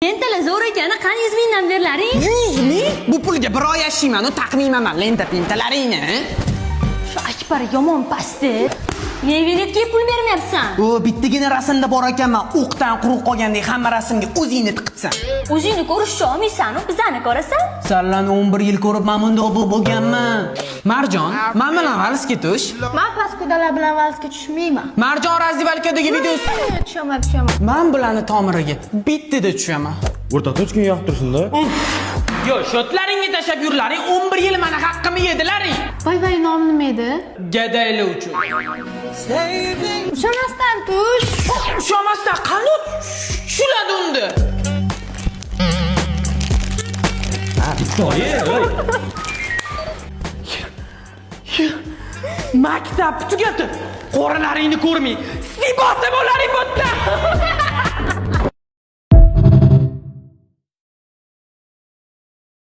Lentalar zo'r ekani, qani 100 mingdan berlaring. 100 ming? Bu pulga bir oy yashayman, taqmayman lenta-pintalaringni. Shu Akbar yomon pasti. Neveretga pul bermayapsan. O, bittagina rasmda bor ekanman, o'qdan quruq qolgandek hamma rasmga o'zingni tiqitsan. O'zingni ko'rishni olmaysan-ku, bizani ko'rasan. Sallan 11 yil ko'rib men bundoq bo'lganman. Marjon, men bilan valsga tush. Men paskudalar bilan valsga tushmayman. Marjon razdivalkadagi videosi. Tushaman. Men bilan tomiriga bittida tushaman. O'rtoq hech kim yoqtirsin-da. Yo, shotlaringga tashab yurlaring, 11 yil meni haqqimni yedilaring. Voy nom nima edi? Gadaylar uchun. Ushamasdan tush. Ushamasdan qanot tushiladi unda. Maktab tugatib, qo'ralaringni ko'rmay, sibota bo'laring bu yerda.